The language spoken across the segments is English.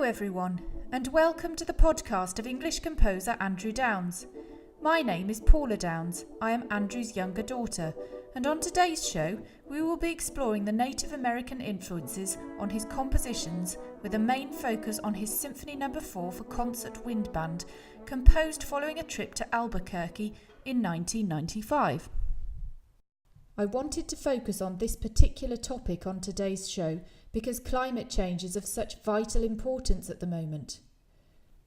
everyone, and welcome to the podcast of English composer Andrew Downes. My name is Paula Downes. I am Andrew's younger daughter, and on today's show we will be exploring the Native American influences on his compositions with a main focus on his Symphony No.4 for concert wind band, composed following a trip to Albuquerque in 1995. I wanted to focus on this particular topic on today's show because climate change is of such vital importance at the moment.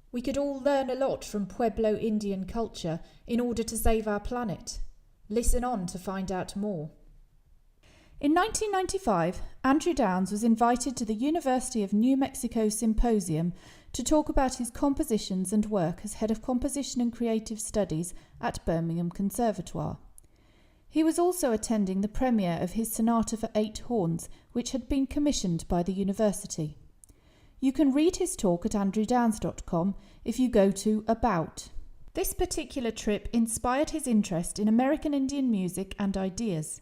We could all learn a lot from Pueblo Indian culture in order to save our planet. Listen on to find out more. In 1995, Andrew Downes was invited to the University of New Mexico Symposium to talk about his compositions and work as Head of Composition and Creative Studies at Birmingham Conservatoire. He was also attending the premiere of his Sonata for 8 Horns, which had been commissioned by the university. You can read his talk at andrewdownes.com if you go to About. This particular trip inspired his interest in American Indian music and ideas.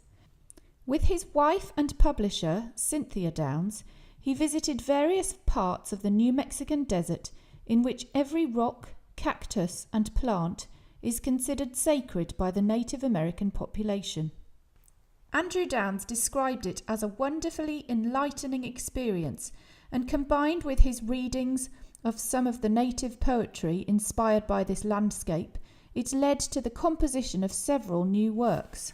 With his wife and publisher, Cynthia Downes, he visited various parts of the New Mexican desert in which every rock, cactus and plant is considered sacred by the Native American population. Andrew Downes described it as a wonderfully enlightening experience, and combined with his readings of some of the native poetry inspired by this landscape, it led to the composition of several new works.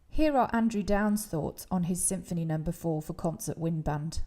Here are Andrew Downes' thoughts on his Symphony No.4 for concert wind band.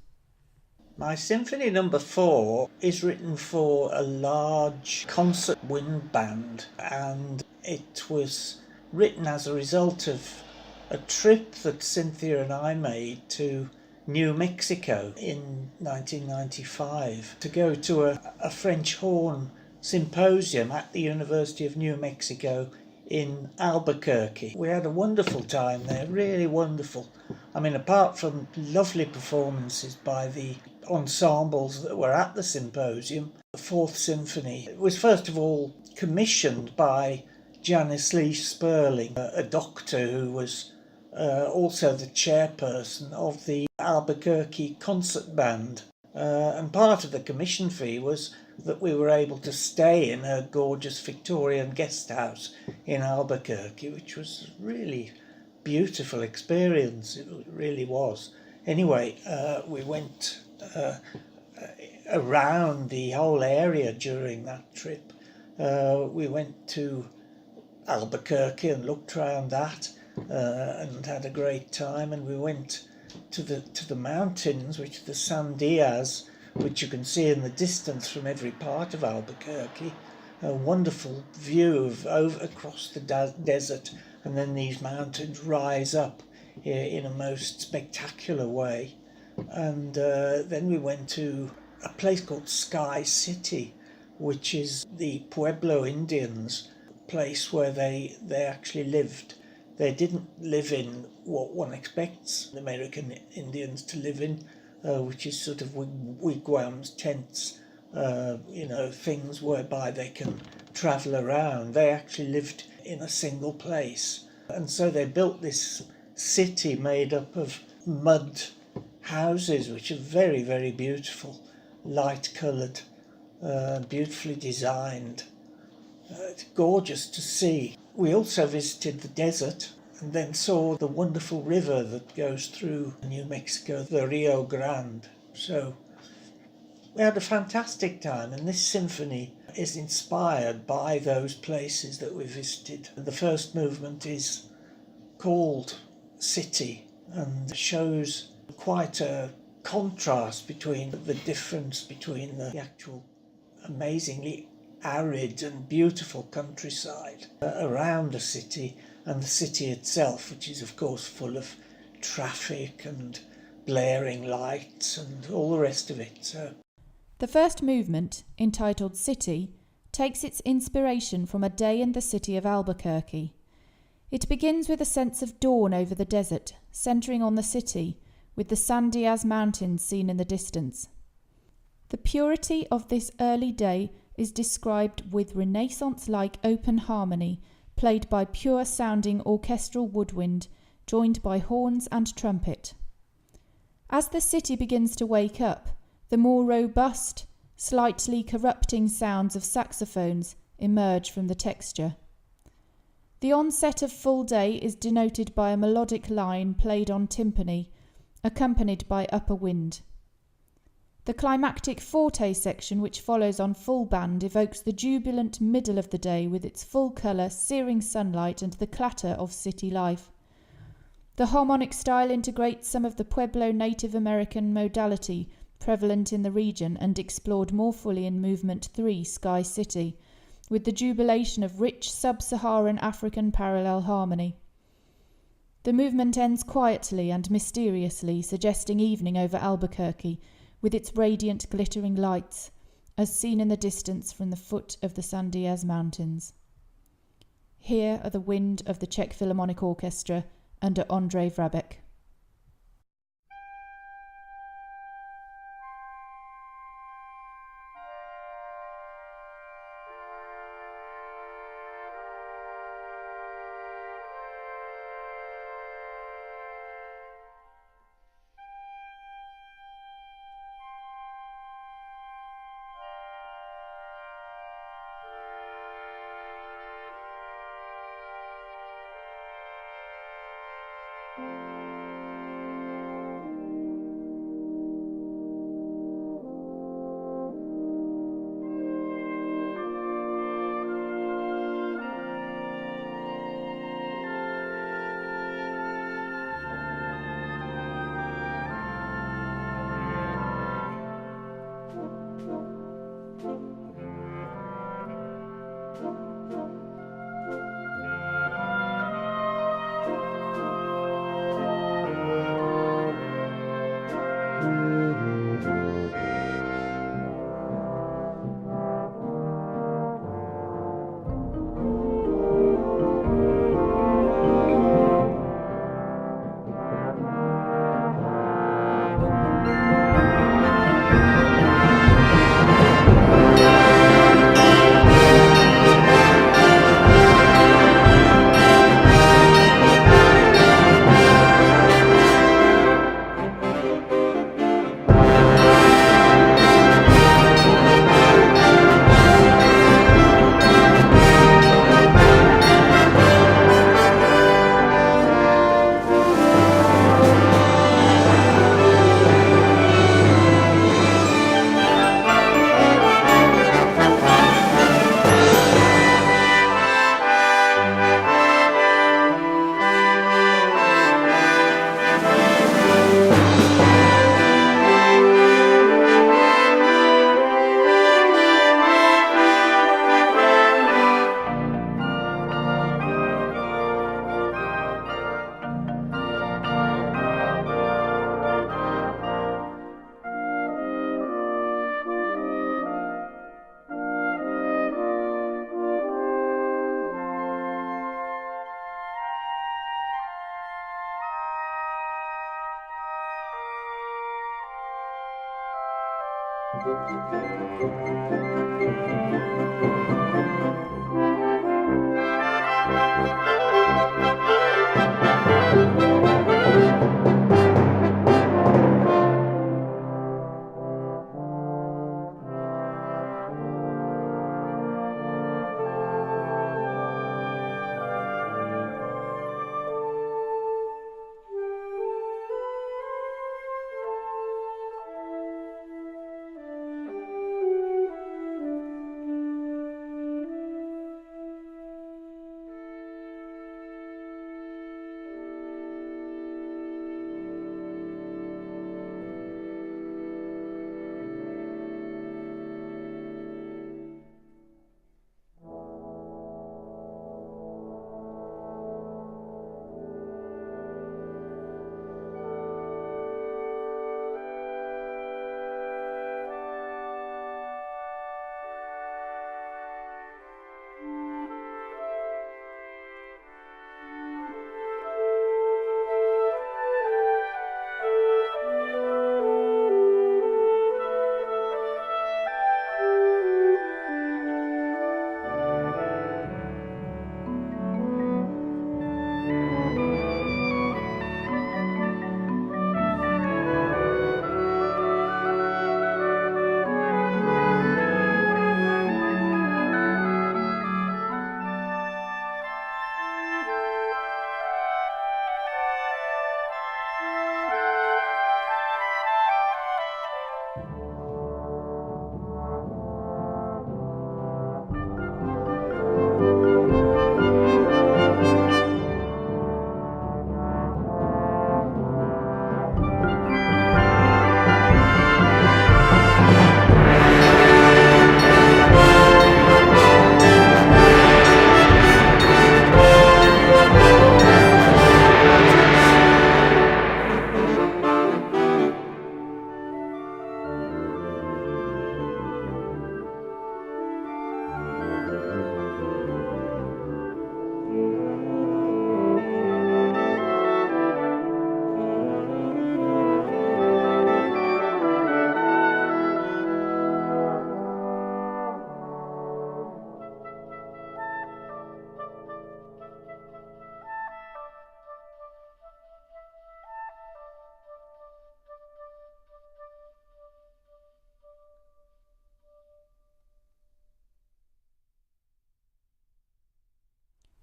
My Symphony No.4 is written for a large concert wind band, and it was written as a result of a trip that Cynthia and I made to New Mexico in 1995 to go to a French horn symposium at the University of New Mexico in Albuquerque. We had a wonderful time there, really wonderful. I mean, apart from lovely performances by the ensembles that were at the symposium, the Fourth Symphony was first of all commissioned by Janice Lee Sperling, a doctor who was also the chairperson of the Albuquerque concert band. And part of the commission fee was that we were able to stay in her gorgeous Victorian guest house in Albuquerque, which was really beautiful experience. It really was. Anyway, we went around the whole area during that trip. We went to Albuquerque and looked around that and had a great time, and we went to the mountains, which are the Sandias, which you can see in the distance from every part of Albuquerque. A wonderful view of across the desert, and then these mountains rise up in a most spectacular way. And then we went to a place called Sky City, which is the Pueblo Indians' place where they actually lived. They didn't live in what one expects American Indians to live in, which is sort of wigwams, tents, things whereby they can travel around. They actually lived in a single place. And so they built this city made up of mud houses, which are very, very beautiful, light-coloured, beautifully designed. It's gorgeous to see. We also visited the desert and then saw the wonderful river that goes through New Mexico, the Rio Grande. So we had a fantastic time, and this symphony is inspired by those places that we visited. The first movement is called City and shows quite a contrast between the difference between the actual amazingly arid and beautiful countryside around the city and the city itself, which is of course full of traffic and blaring lights and all the rest of it. So the first movement, entitled City, takes its inspiration from a day in the city of Albuquerque. It begins with a sense of dawn over the desert, centering on the city, with the Sandias Mountains seen in the distance. The purity of this early day is described with Renaissance-like open harmony, played by pure-sounding orchestral woodwind, joined by horns and trumpet. As the city begins to wake up, the more robust, Slightly corrupting sounds of saxophones emerge from the texture. The onset of full day is denoted by a melodic line played on timpani, accompanied by upper wind. The climactic forte section, which follows on full band, evokes the jubilant middle of the day with its full colour, searing sunlight and the clatter of city life. The harmonic style integrates some of the Pueblo Native American modality prevalent in the region and explored more fully in Movement 3, Sky City, with the jubilation of rich sub-Saharan African parallel harmony. The movement ends quietly and mysteriously, suggesting evening over Albuquerque, with its radiant glittering lights, as seen in the distance from the foot of the San Diaz Mountains. Here are the wind of the Czech Philharmonic Orchestra under Andrei Vrabek.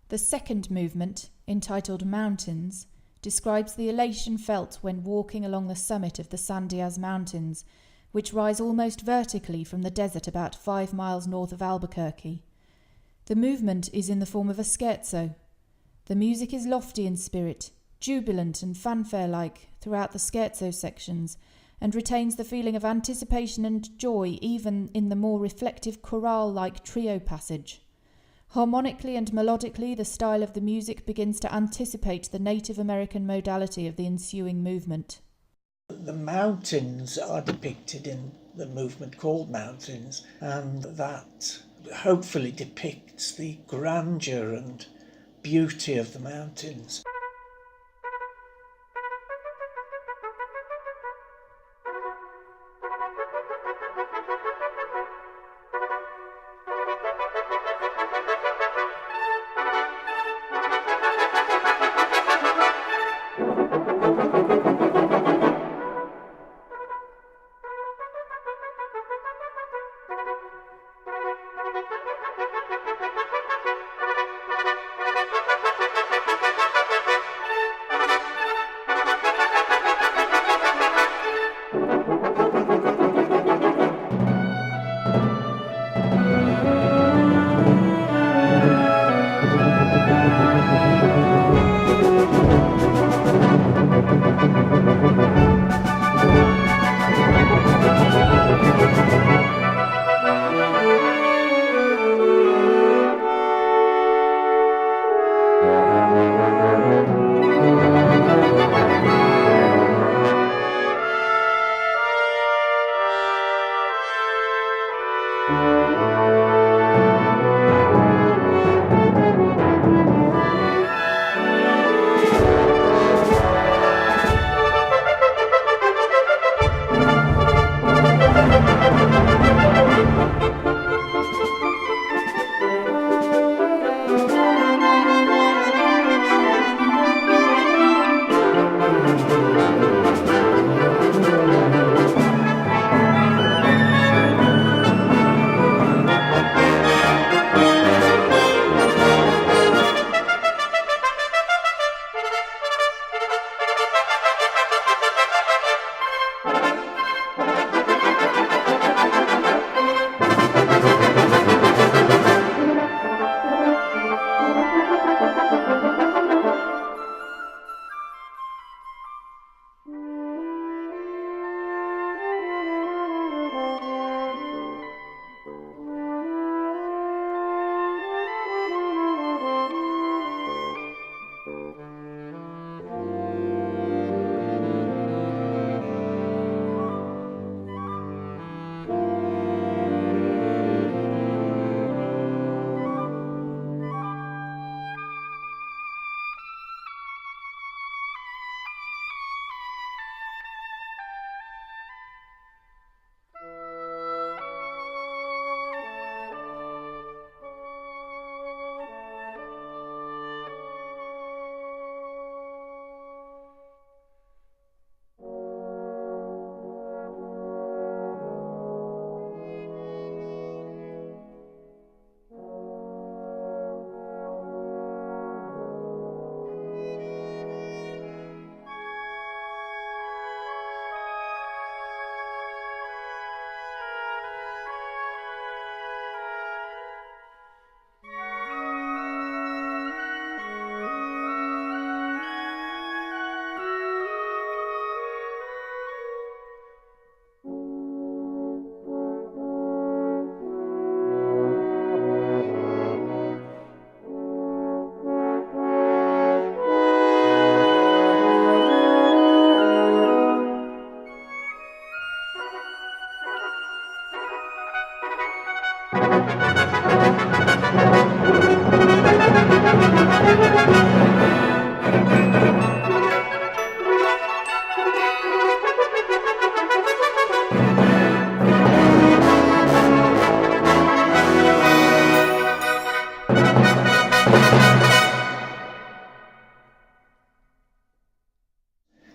The second movement, entitled Mountains, describes the elation felt when walking along the summit of the Sandias Mountains, which rise almost vertically from the desert about 5 miles north of Albuquerque. The movement is in the form of a scherzo. The music is lofty in spirit, jubilant and fanfare-like throughout the scherzo sections, and retains the feeling of anticipation and joy even in the more reflective chorale-like trio passage. Harmonically and melodically, the style of the music begins to anticipate the Native American modality of the ensuing movement. The mountains are depicted in the movement called Mountains, and that hopefully depicts the grandeur and beauty of the mountains.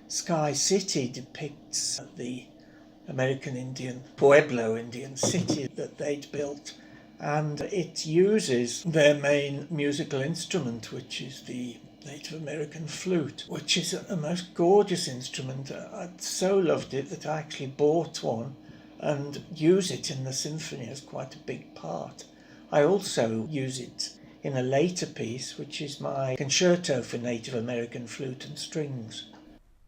Sky City depicts the American Indian, Pueblo Indian city that they'd built and it uses their main musical instrument, which is the Native American flute, which is a most gorgeous instrument. I so loved it that I actually bought one and use it in the symphony as quite a big part. I also use it in a later piece, which is my concerto for Native American flute and strings.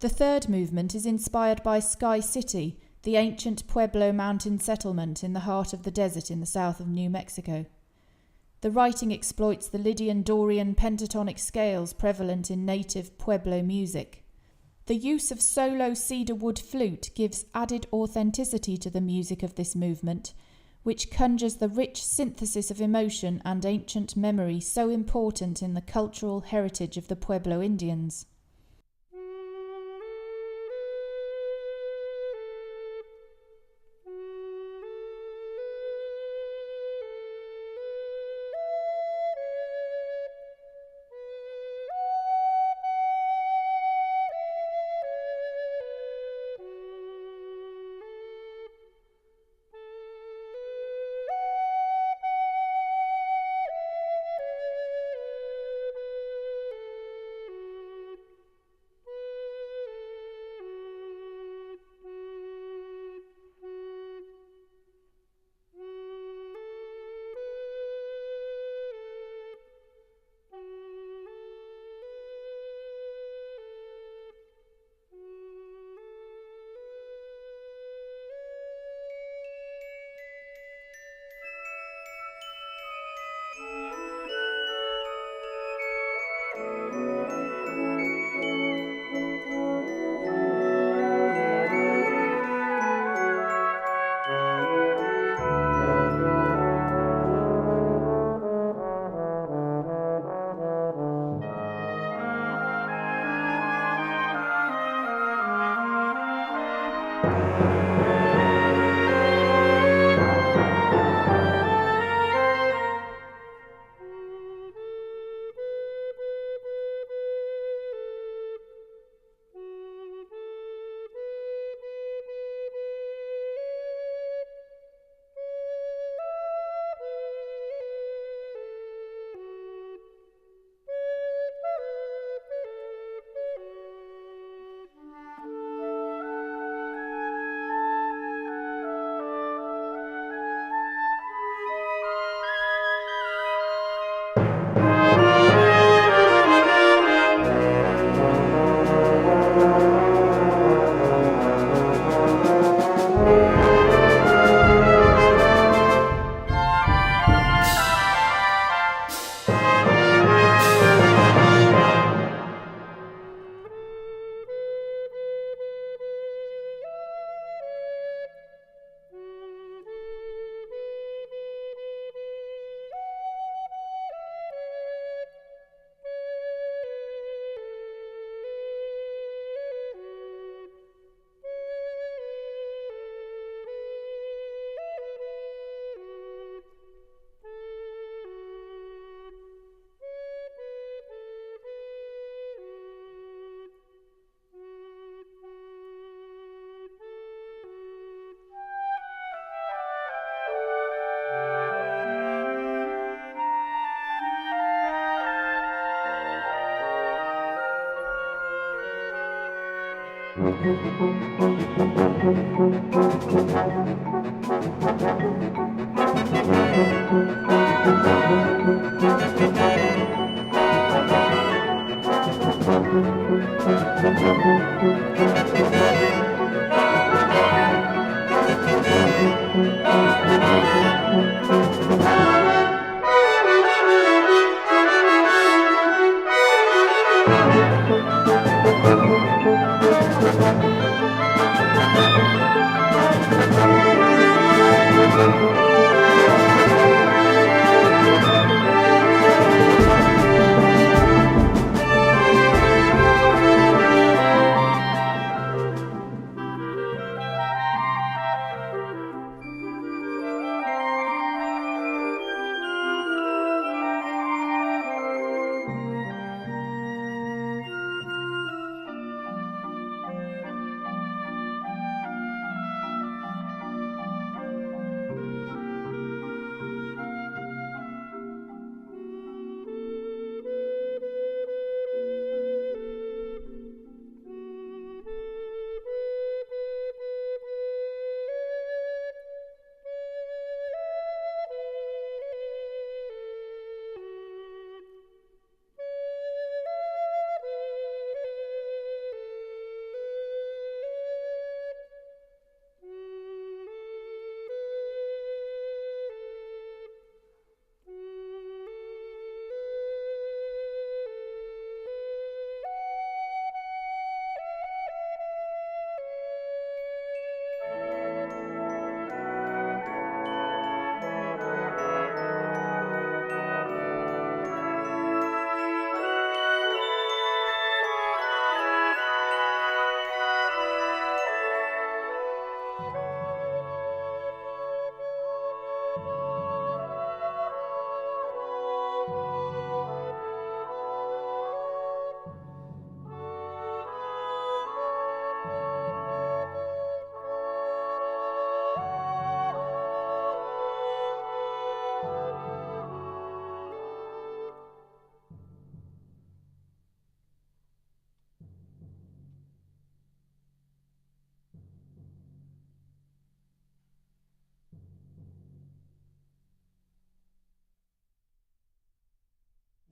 The third movement is inspired by Sky City, the ancient Pueblo mountain settlement in the heart of the desert in the south of New Mexico. The writing exploits the Lydian-Dorian pentatonic scales prevalent in native Pueblo music. The use of solo cedar wood flute gives added authenticity to the music of this movement, which conjures the rich synthesis of emotion and ancient memory so important in the cultural heritage of the Pueblo Indians.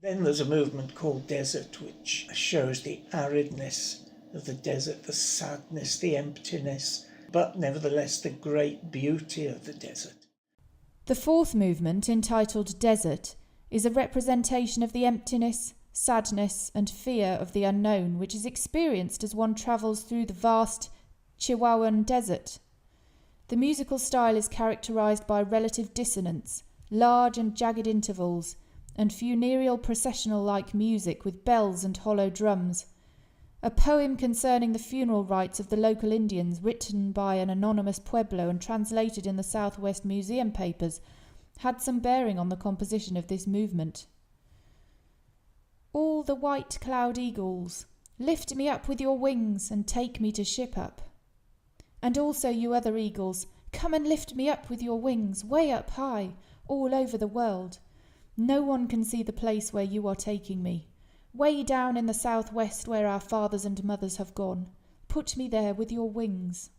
Then there's a movement called Desert, which shows the aridness of the desert, the sadness, the emptiness, but nevertheless the great beauty of the desert. The fourth movement, entitled Desert, is a representation of the emptiness, sadness and fear of the unknown, which is experienced as one travels through the vast Chihuahuan desert. The musical style is characterized by relative dissonance, large and jagged intervals, and funereal processional-like music with bells and hollow drums. A poem concerning the funeral rites of the local Indians, written by an anonymous Pueblo and translated in the Southwest Museum papers, had some bearing on the composition of this movement. All the white cloud eagles, lift me up with your wings and take me to ship up. And also you other eagles, come and lift me up with your wings, way up high, all over the world. No one can see the place where you are taking me. Way down in the southwest where our fathers and mothers have gone. Put me there with your wings.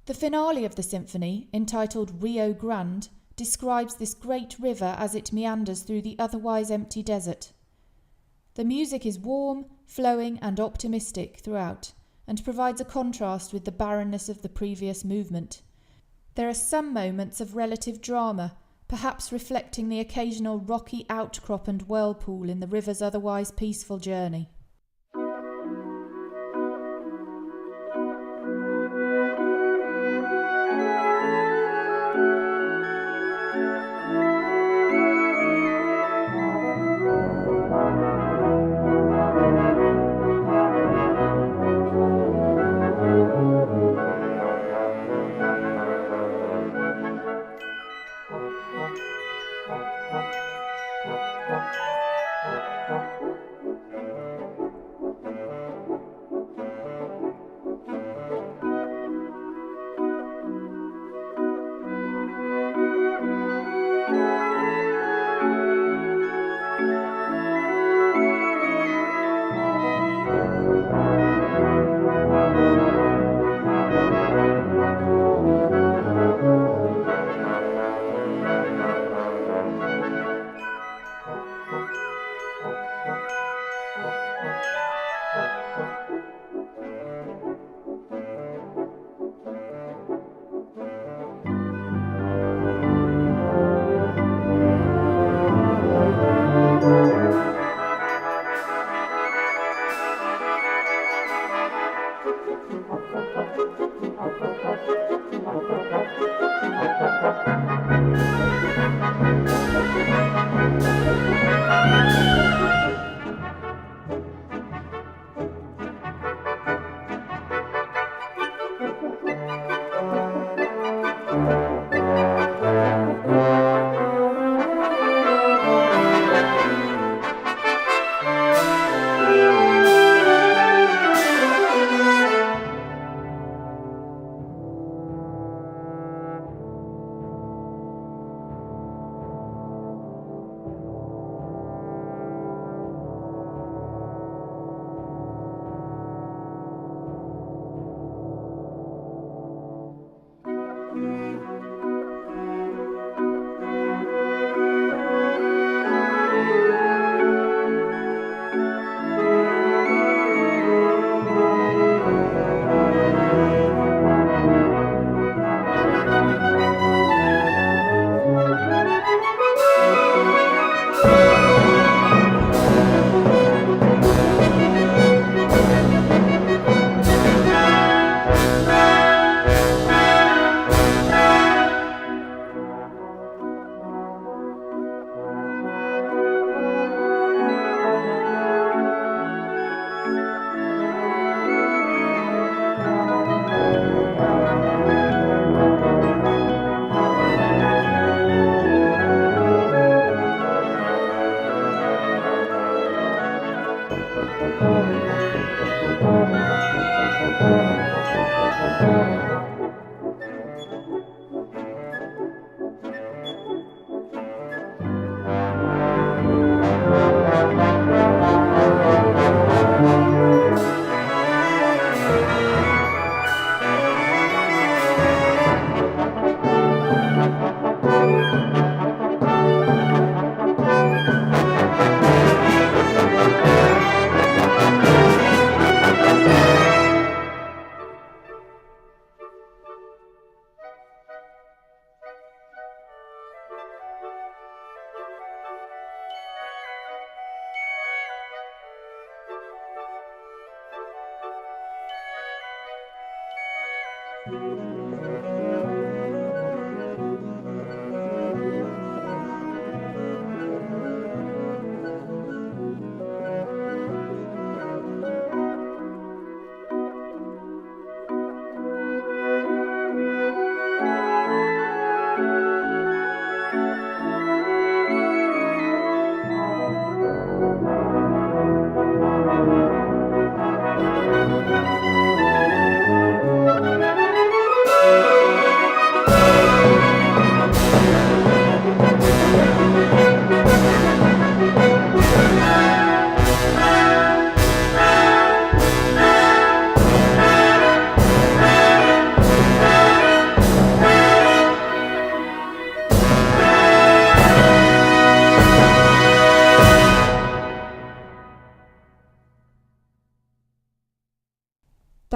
The finale of the symphony, entitled Rio Grande, describes this great river as it meanders through the otherwise empty desert. The music is warm, flowing and optimistic throughout, and provides a contrast with the barrenness of the previous movement. There are some moments of relative drama, perhaps reflecting the occasional rocky outcrop and whirlpool in the river's otherwise peaceful journey.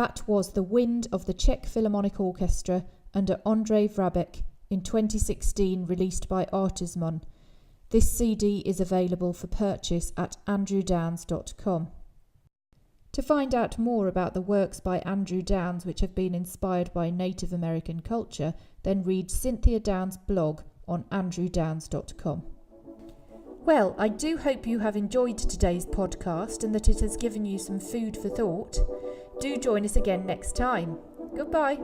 That was The Wind of the Czech Philharmonic Orchestra under Ondřej Vrabek in 2016, released by Artismon. This CD is available for purchase at andrewdownes.com. To find out more about the works by Andrew Downes which have been inspired by Native American culture, then read Cynthia Downes' blog on andrewdownes.com. Well, I do hope you have enjoyed today's podcast and that it has given you some food for thought. Do join us again next time. Goodbye.